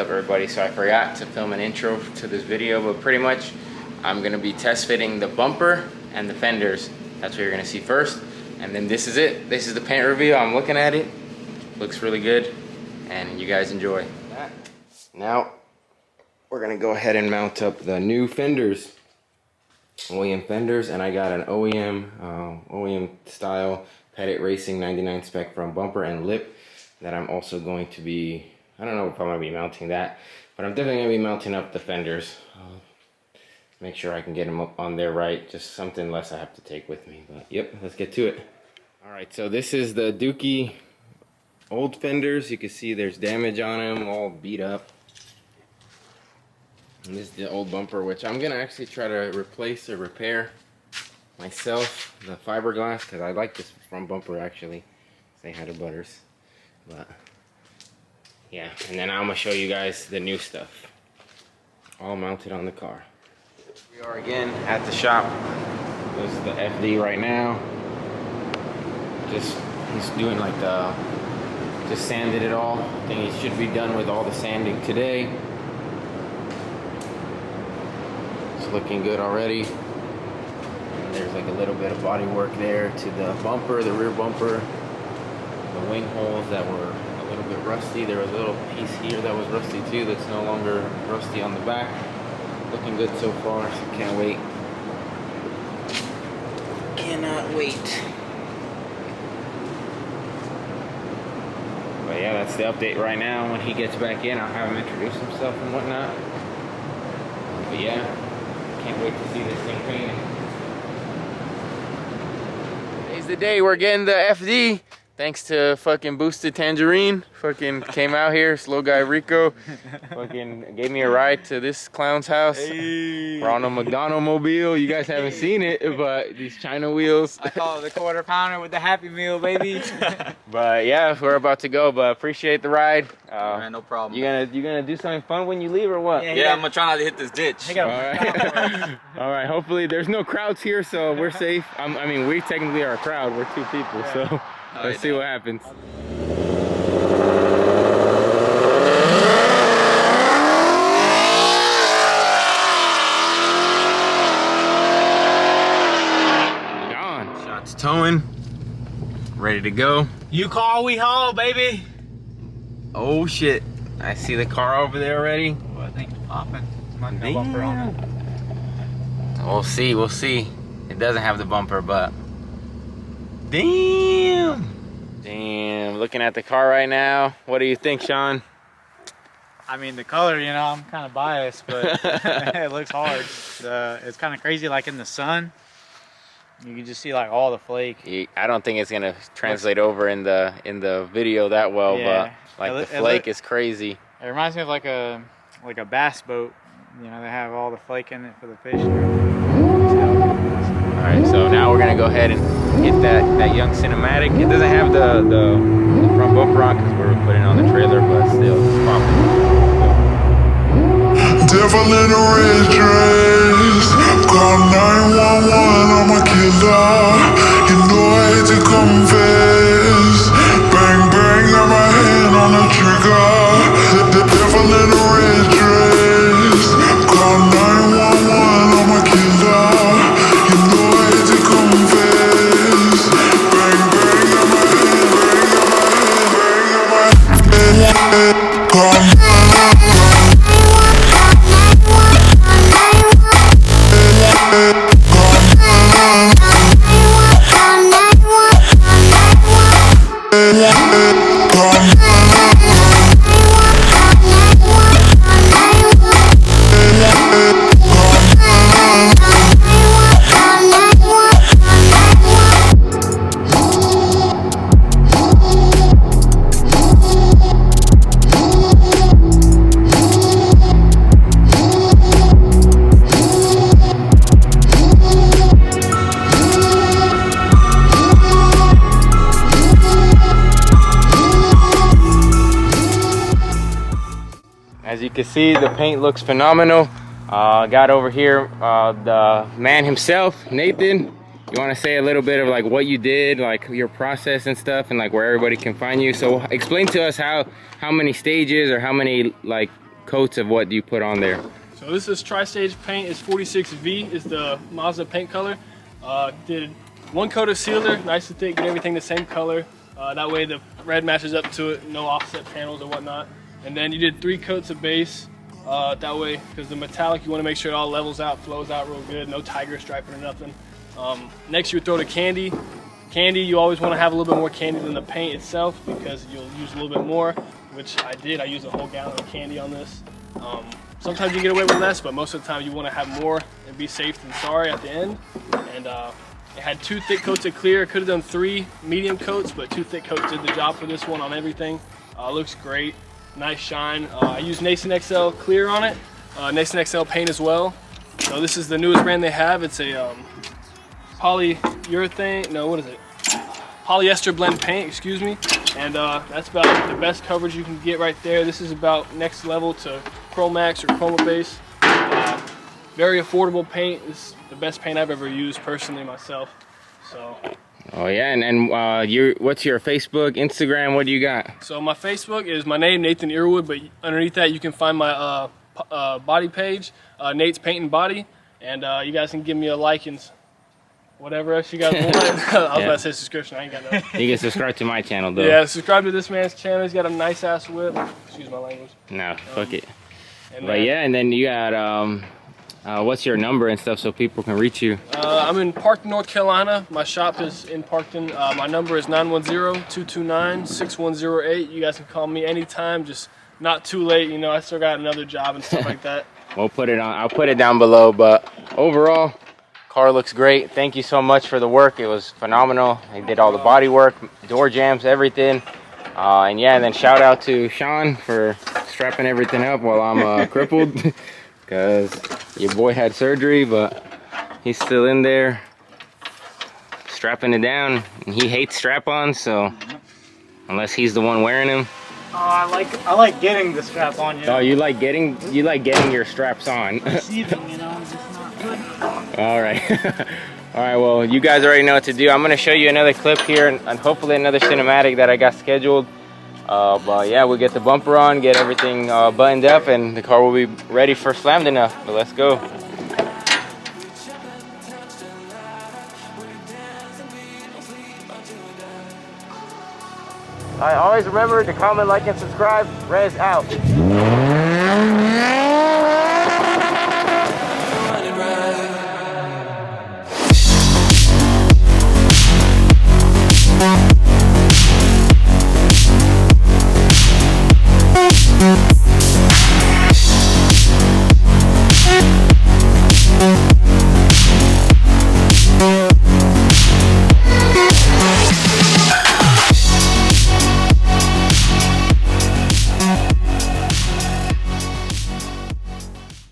up, everybody? So I forgot to film an intro to this video, but pretty much I'm gonna be test fitting the bumper and the fenders. That's what you're gonna see first, and then this is it. This is the paint reveal. I'm looking at it. Looks really good, and you guys enjoy. Now we're gonna go ahead and mount up the new fenders, OEM fenders, and I got an OEM style Pettit Racing 99 spec front bumper and lip that I'm also going to be, I don't know if I'm going to be mounting that, but I'm definitely going to be mounting up the fenders. Make sure I can get them up on there right, just something less I have to take with me. But yep, let's get to it. Alright, so this is the Dookie old fenders. You can see there's damage on them, all beat up. And this is the old bumper, which I'm going to actually try to replace or repair myself, the fiberglass, because I like this front bumper actually. Say hi to Butters. But yeah, and then I'm gonna show you guys the new stuff, all mounted on the car. We are again at the shop. This is the FD right now. He's doing like just sanded it all. I think he should be done with all the sanding today. It's looking good already. And there's like a little bit of body work there to the bumper, the rear bumper. The wing holes that were a little bit rusty. There was a little piece here that was rusty too that's no longer rusty on the back. Looking good so far, so can't wait. Cannot wait. But yeah, that's the update right now. When he gets back in, I'll have him introduce himself and whatnot. But yeah, can't wait to see this thing painted. Today's the day we're getting the FD. Thanks to fucking Boosted Tangerine, fucking came out here, slow guy Rico, fucking gave me a ride to this clown's house. Hey. We're on a McDonald mobile. You guys haven't seen it, but these China wheels. I call it the quarter pounder with the Happy Meal, baby. But yeah, we're about to go, but appreciate the ride. Right, no problem. You gonna do something fun when you leave or what? Yeah, I'm gonna try not to hit this ditch. All right. All right, hopefully there's no crowds here, so we're safe. I mean, we technically are a crowd. We're two people, so. Let's see what happens. Gone. Shots towing. Ready to go. You call, we haul, baby. Oh shit. I see the car over there already. Well, I think it's popping. Might have a bumper on it. We'll see, we'll see. It doesn't have the bumper, but damn! Damn, looking at the car right now. What do you think, Sean? I mean, the color, you know, I'm kind of biased, but it looks hard. It's kind of crazy, like in the sun. You can just see like all the flake. I don't think it's gonna translate over in the video that well, yeah. But like the flake is crazy. It reminds me of like a bass boat. You know, they have all the flake in it for the fish. Alright, so now we're gonna go ahead and get that young cinematic. It doesn't have the front bumper on because we're putting it on the trailer, but still, it's popping. Devil in a red dress, call 911, I'm a killer. You know I hate to confess. Bang bang, got my hand on the trigger. The devil in a red dress, call 911, I'm a killer. You know I hate to confess. Bang bang, got my hand, bang, got my hand, call 911. As you can see, the paint looks phenomenal. Got over here the man himself, Nathan. You want to say a little bit of like what you did, like your process and stuff, and like where everybody can find you. So explain to us how many stages or how many like coats of what you put on there? So this is tri-stage paint. It's 46V is the Mazda paint color. Did 1 coat of sealer, nice and thick, get everything the same color. That way the red matches up to it, no offset panels or whatnot. And then you did 3 coats of base. That way, because the metallic, you want to make sure it all levels out, flows out real good, no tiger striping or nothing. Next you would throw the candy. Candy, you always want to have a little bit more candy than the paint itself because you'll use a little bit more, which I did. I used a whole gallon of candy on this. Sometimes you get away with less, but most of the time you want to have more and be safe than sorry at the end. And it had 2 thick coats of clear. Could have done 3 medium coats, but 2 thick coats did the job for this one on everything. Looks great, nice shine. I used Nason XL clear on it, Nason XL paint as well. So this is the newest brand they have. It's a polyurethane, no, what is it? Polyester blend paint, excuse me. And that's about the best coverage you can get right there. This is about next level to Chromax or Chroma Base. Very affordable paint. This is the best paint I've ever used personally myself. So. Oh yeah, and what's your Facebook, Instagram? What do you got? So my Facebook is my name, Nathan Earwood, but underneath that you can find my body page, Nate's Paint and Body, and you guys can give me a like and whatever else you guys want. I was about to say subscription. I ain't got no. You can subscribe to my channel though. Yeah, subscribe to this man's channel. He's got a nice ass whip. Excuse my language. No, fuck it. But yeah, and then you got what's your number and stuff so people can reach you? I'm in Parkton, North Carolina. My shop is in Parkton. My number is 910-229-6108. You guys can call me anytime. Just not too late. You know, I still got another job and stuff like that. We'll put it on. I'll put it down below. But overall, car looks great. Thank you so much for the work. It was phenomenal. They did all the body work, door jams, everything. And yeah, and then shout out to Sean for strapping everything up while I'm crippled because your boy had surgery, but he's still in there strapping it down. And he hates strap-ons, so unless he's the one wearing them. Oh, I like getting the strap on. You know? Oh, you like getting your straps on. Receiving, you know, it's just not good. All right. All right, well, you guys already know what to do. I'm going to show you another clip here and hopefully another cinematic that I got scheduled. But yeah, we'll get the bumper on, get everything buttoned up, and the car will be ready for slammed enough. But let's go. All right, always remember to comment, like, and subscribe. Rez out.